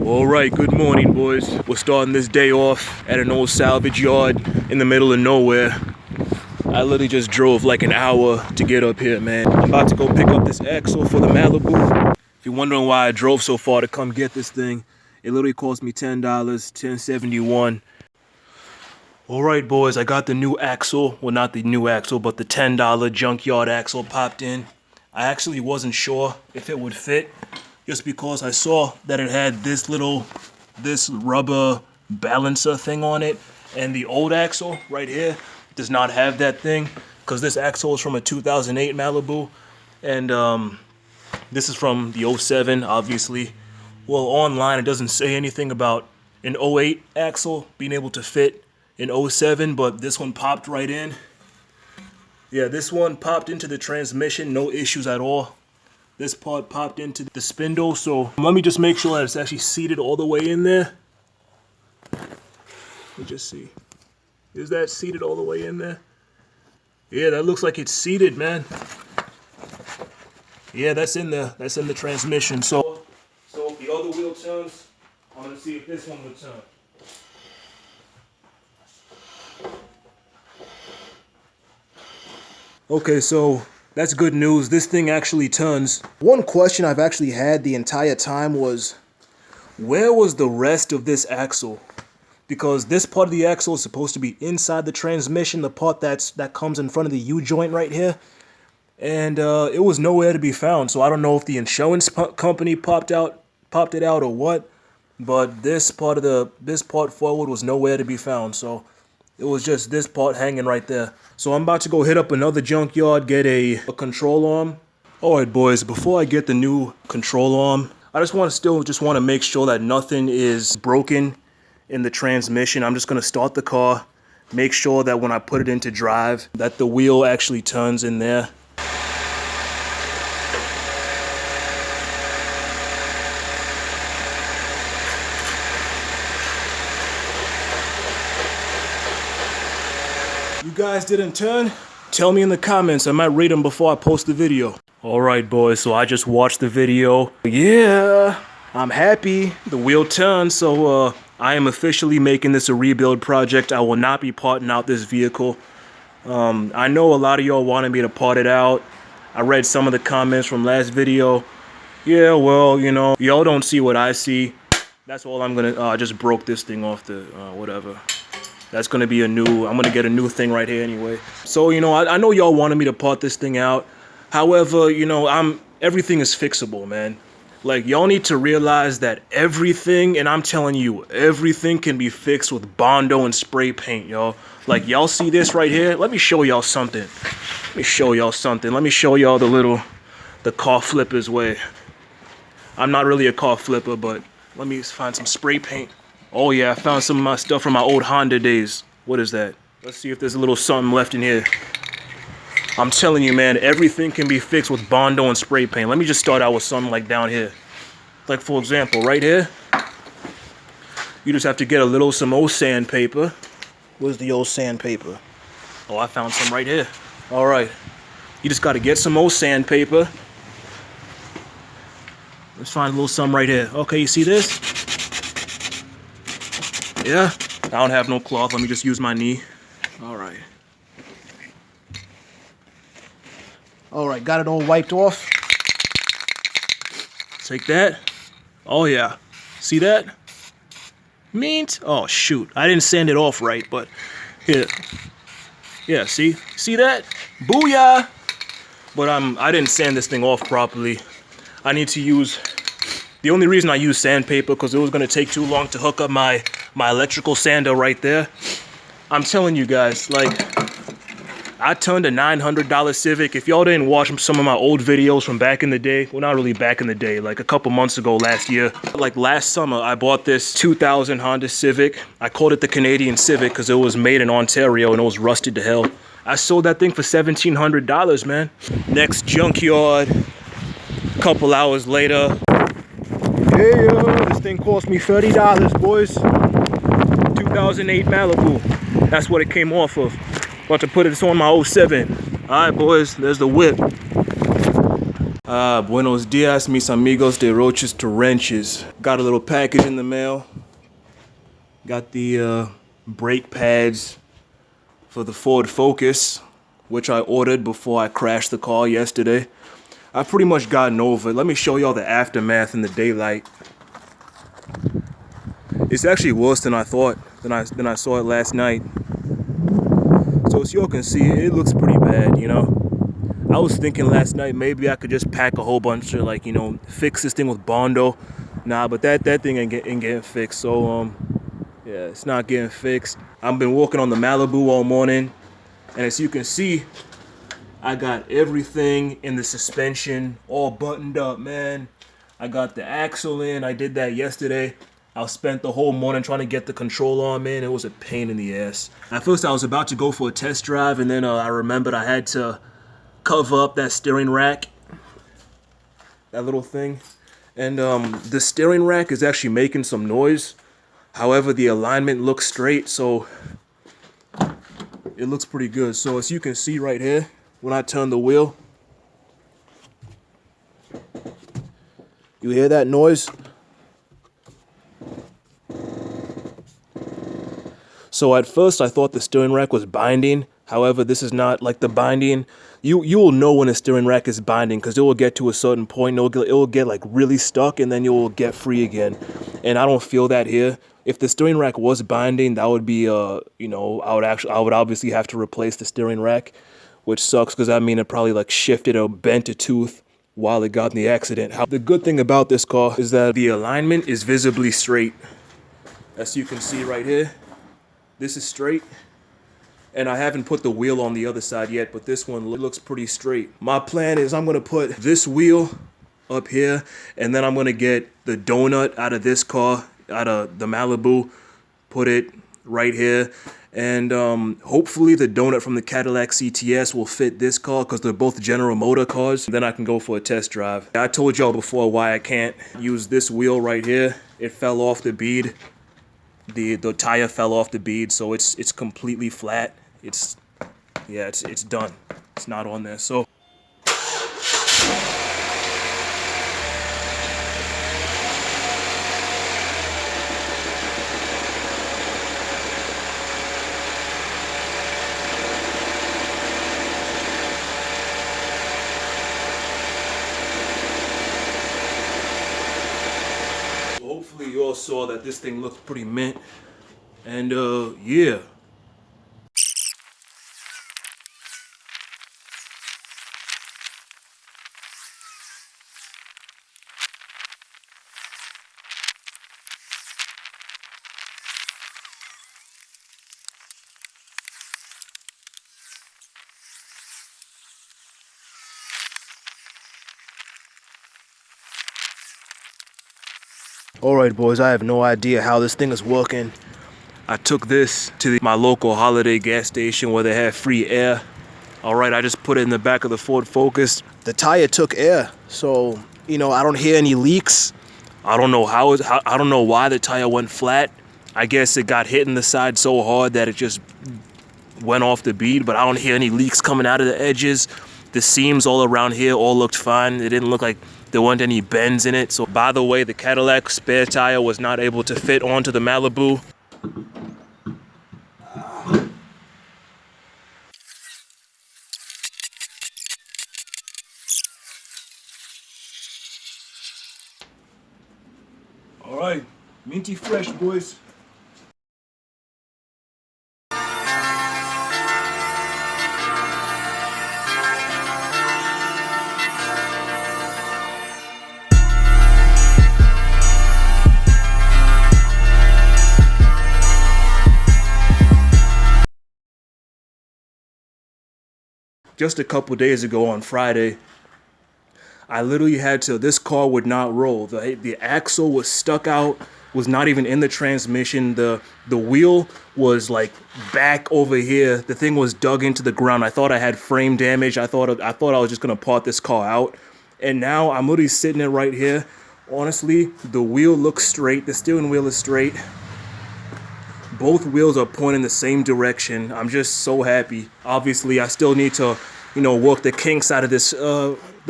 Alright, good morning boys. We're starting this day off at an old salvage yard in the middle of nowhere. I literally just drove like an hour to get up here, man. I'm about to go pick up this axle for the Malibu. If you're wondering why I drove so far to come get this thing, it literally cost me $10, $10.71. Alright boys, I got the new axle. Well, not the new axle, but the $10 Junkyard axle popped in. I actually wasn't sure if it would fit, just because I saw that it had this rubber balancer thing on it, and the old axle right here does not have that thing, because this axle is from a 2008 Malibu, and this is from the 07, obviously. Well, online it doesn't say anything about an 08 axle being able to fit in 07, but this one popped right in. Yeah, this one popped into the transmission, no issues at all. This part popped into the spindle, so let me just make sure that it's actually seated all the way in there. Let me just see. Is that seated all the way in there? Yeah, that looks like it's seated, man. Yeah, that's in there. That's in the transmission. So if the other wheel turns, I'm gonna see if this one will turn. Okay, so that's good news. This thing actually turns. One question I've actually had the entire time was, where was the rest of this axle? Because this part of the axle is supposed to be inside the transmission, the part that comes in front of the U-joint right here. And it was nowhere to be found. So I don't know if the insurance company popped it out or what. But this part forward was nowhere to be found. So it was just this part hanging right there. So I'm about to go hit up another junkyard, get a control arm. Alright boys, before I get the new control arm, I just want to make sure that nothing is broken in the transmission. I'm just going to start the car, make sure that when I put it into drive, that the wheel actually turns in there. You guys didn't turn? Tell me in the comments. I might rate them before I post the video. Alright boys, so I just watched the video. Yeah, I'm happy. The wheel turned, so I am officially making this a rebuild project. I will not be parting out this vehicle. I know a lot of y'all wanted me to part it out. I read some of the comments from last video. Yeah, well, you know, y'all don't see what I see. That's all I'm gonna, I just broke this thing off the, whatever. That's gonna be I'm gonna get a new thing right here anyway. So, you know, I know y'all wanted me to part this thing out. However, you know, everything is fixable, man. Like, y'all need to realize that everything, and I'm telling you, everything can be fixed with Bondo and spray paint, y'all. Like, y'all see this right here? Let me show y'all something. Let me show y'all the car flippers way. I'm not really a car flipper, but let me find some spray paint. Oh yeah, I found some of my stuff from my old Honda days. What is that? Let's see if there's a little something left in here. I'm telling you, man, everything can be fixed with Bondo and spray paint. Let me just start out with something like down here. Like, for example, right here, you just have to get some old sandpaper. Where's the old sandpaper? Oh, I found some right here. All right. You just got to get some old sandpaper. Let's find a little something right here. Okay, you see this? Yeah, I don't have no cloth. Let me just use my knee. All right. All right, got it all wiped off. Take that. Oh yeah, see that? Mint. Oh shoot, I didn't sand it off right, but here. Yeah, see that? Booyah! But I didn't sand this thing off properly. I need to use. The only reason I use sandpaper because it was gonna take too long to hook up my electrical sander right there. I'm telling you guys, like, I turned a $900 Civic. If y'all didn't watch some of my old videos from back in the day, well, not really back in the day, like a couple months ago last year. Like last summer, I bought this 2000 Honda Civic. I called it the Canadian Civic because it was made in Ontario and it was rusted to hell. I sold that thing for $1,700, man. Next junkyard, a couple hours later. Yeah, this thing cost me $30, boys. 2008 Malibu. That's what it came off of. About to put it on my 07. Alright boys, there's the whip. Buenos dias, mis amigos de Roches to Wrenches. Got a little package in the mail. Got the brake pads for the Ford Focus, which I ordered before I crashed the car yesterday. I've pretty much gotten over it. Let me show y'all the aftermath in the daylight. It's actually worse than I thought, than I saw it last night. So as y'all can see, it looks pretty bad, you know. I was thinking last night maybe I could just pack a whole bunch of, like, you know, fix this thing with Bondo. Nah, but that thing ain't getting fixed. So yeah, it's not getting fixed. I've been working on the Malibu all morning, and as you can see, I got everything in the suspension all buttoned up, man. I got the axle in. I did that yesterday. I spent the whole morning trying to get the control on, man. It was a pain in the ass. At first, I was about to go for a test drive, and then I remembered I had to cover up that steering rack, that little thing. And the steering rack is actually making some noise. However, the alignment looks straight, so it looks pretty good. So as you can see right here, when I turn the wheel, you hear that noise? So at first I thought the steering rack was binding. However, this is not like the binding. You will know when a steering rack is binding because it will get to a certain point. It will get like really stuck, and then you will get free again. And I don't feel that here. If the steering rack was binding, that would be you know, I would obviously have to replace the steering rack, which sucks because I mean it probably like shifted or bent a tooth while it got in the accident. The good thing about this car is that the alignment is visibly straight. As you can see right here, this is straight. And I haven't put the wheel on the other side yet, but this one looks pretty straight. My plan is I'm gonna put this wheel up here, and then I'm gonna get the donut out of this car, out of the Malibu, put it right here. And hopefully the donut from the Cadillac CTS will fit this car because they're both General Motor cars. Then I can go for a test drive. I told y'all before why I can't use this wheel right here. It fell off the bead. The tire fell off the bead, so it's completely flat. It's done. It's not on there. So hopefully you all saw that this thing looks pretty mint. And yeah. Alright boys, I have no idea how this thing is working. I took this to my local holiday gas station where they have free air. Alright, I just put it in the back of the Ford Focus. The tire took air, so, you know, I don't hear any leaks. I don't know I don't know why the tire went flat. I guess it got hit in the side so hard that it just went off the bead, but I don't hear any leaks coming out of the edges. The seams all around here all looked fine. It didn't look like there weren't any bends in it. So by the way, the Cadillac spare tire was not able to fit onto the Malibu. All right, minty fresh, boys. Just a couple days ago on Friday, I literally had to, this car would not roll. The axle was stuck out, was not even in the transmission. The wheel was like back over here. The thing was dug into the ground. I thought I had frame damage. I thought I was just gonna part this car out. And now I'm literally sitting it right here. Honestly, the wheel looks straight. The steering wheel is straight. Both wheels are pointing the same direction. I'm just so happy. Obviously, I still need to, you know, work the kinks out of this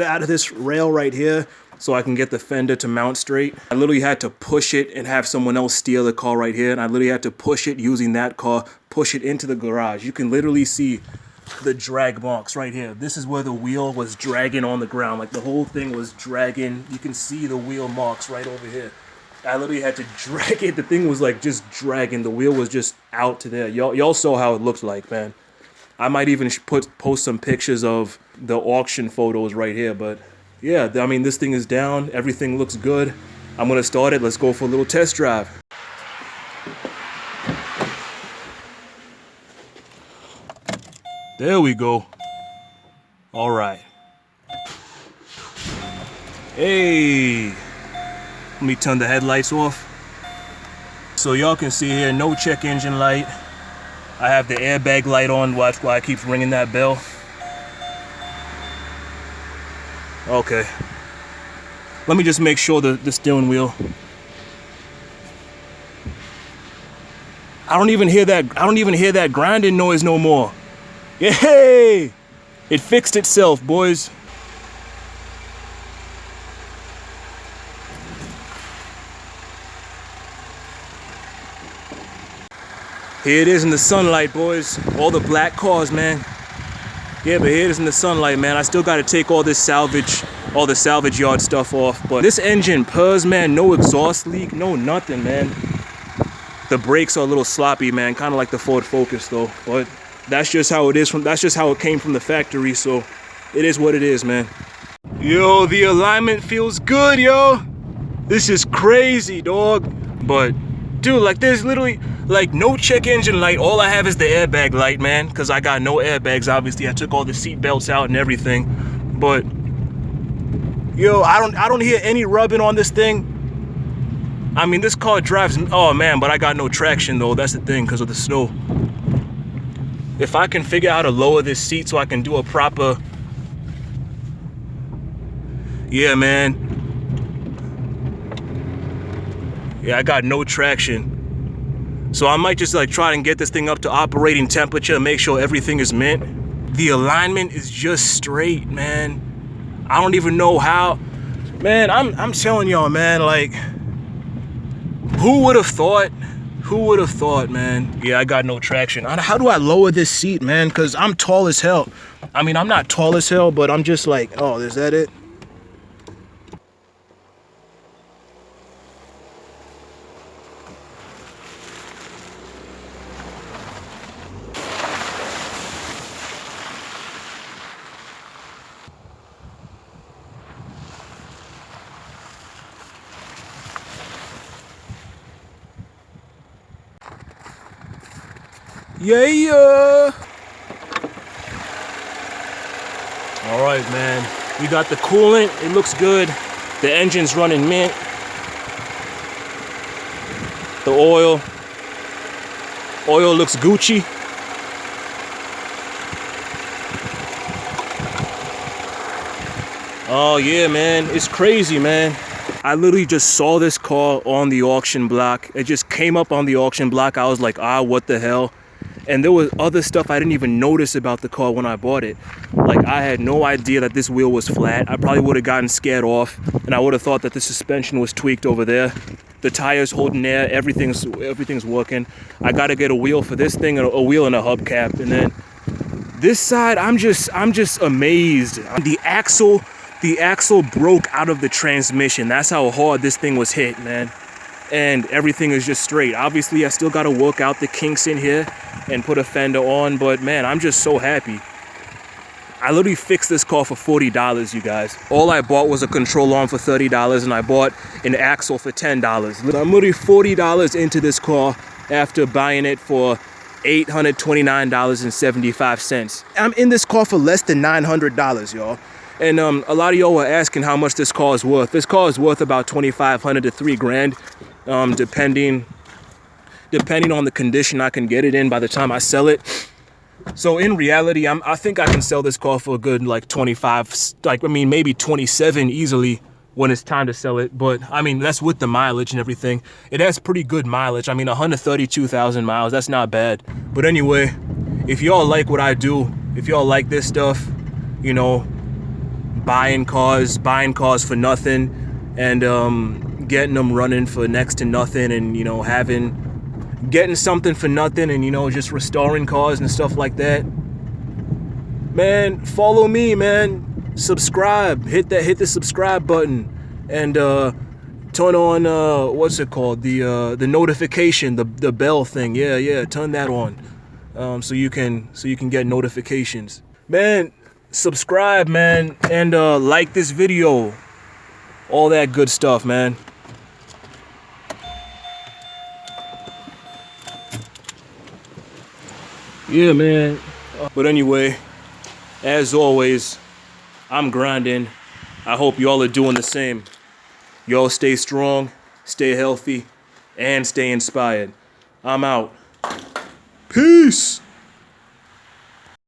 out of this rail right here so I can get the fender to mount straight. I literally had to push it and have someone else steer the car right here. And I literally had to push it using that car, push it into the garage. You can literally see the drag marks right here. This is where the wheel was dragging on the ground. Like the whole thing was dragging. You can see the wheel marks right over here. I literally had to drag it. The thing was like just dragging. The wheel was just out to there. Y'all saw how it looked like, man. I might even post some pictures of the auction photos right here. But yeah, I mean, this thing is down. Everything looks good. I'm gonna start it. Let's go for a little test drive. There we go. All right. Hey. Let me turn the headlights off. So y'all can see here, no check engine light. I have the airbag light on. Watch why I keep ringing that bell. Okay. Let me just make sure the steering wheel. I don't even hear that grinding noise no more. Yay! It fixed itself, boys. Here it is in the sunlight, boys. All the black cars, man. Yeah, but here it is in the sunlight, man. I still got to take all the salvage yard stuff off. But this engine purrs, man. No exhaust leak, no nothing, man. The brakes are a little sloppy, man. Kind of like the Ford Focus, though. But that's just how it is. That's just how it came from the factory. So it is what it is, man. Yo, the alignment feels good, yo. This is crazy, dog. But dude, like there's literally like no check engine light. All I have is the airbag light, man, because I got no airbags. Obviously, I took all the seat belts out and everything. But yo, I don't hear any rubbing on this thing. I mean, this car drives. Oh man, but I got no traction though. That's the thing, because of the snow. If I can figure out how to lower this seat so I can do a proper. Yeah, man. Yeah, I got no traction. So I might just like try and get this thing up to operating temperature, make sure everything is mint. The alignment is just straight, man. I don't even know how. Man, I'm telling y'all, man, like, who would have thought? Who would have thought, man? Yeah, I got no traction. How do I lower this seat, man? Because I'm tall as hell. I mean, I'm not tall as hell, but I'm just like, oh, is that it? Yeah. All right, man. We got the coolant. It looks good. The engine's running mint. The oil looks Gucci. Oh yeah, man. It's crazy, man. I literally just saw this car on the auction block. It just came up on the auction block. I was like, what the hell? And there was other stuff I didn't even notice about the car when I bought it. Like, I had no idea that this wheel was flat. I probably would have gotten scared off, and I would have thought that the suspension was tweaked over there. The tires holding air, everything's working. I gotta get a wheel for this thing, a wheel and a hubcap. And then this side, I'm just amazed. The axle broke out of the transmission. That's how hard this thing was hit, man. And everything is just straight. Obviously, I still gotta work out the kinks in here and put a fender on, but man, I'm just so happy. I literally fixed this car for $40, you guys. All I bought was a control arm for $30, and I bought an axle for $10. I'm literally $40 into this car after buying it for $829.75. I'm in this car for less than $900, y'all. And a lot of y'all were asking how much this car is worth. This car is worth about $2,500 to $3,000, depending on the condition I can get it in by the time I sell it. So in reality, I think I can sell this car for a good like 25, maybe 27 easily when it's time to sell it. But I mean, that's with the mileage and everything. It has pretty good mileage. I mean, 132,000 miles, that's not bad. But anyway, if y'all like what I do, if y'all like this stuff, you know, buying cars for nothing, and getting them running for next to nothing, and you know, getting something for nothing, and you know, just restoring cars and stuff like that. Man, follow me, man. Subscribe. Hit the subscribe button, and turn on what's it called? The notification, the bell thing. Yeah. Turn that on, so you can get notifications. Man, subscribe, man, and like this video. All that good stuff, man. Yeah, man. But anyway, as always, I'm grinding. I hope y'all are doing the same. Y'all stay strong, stay healthy, and stay inspired. I'm out. Peace.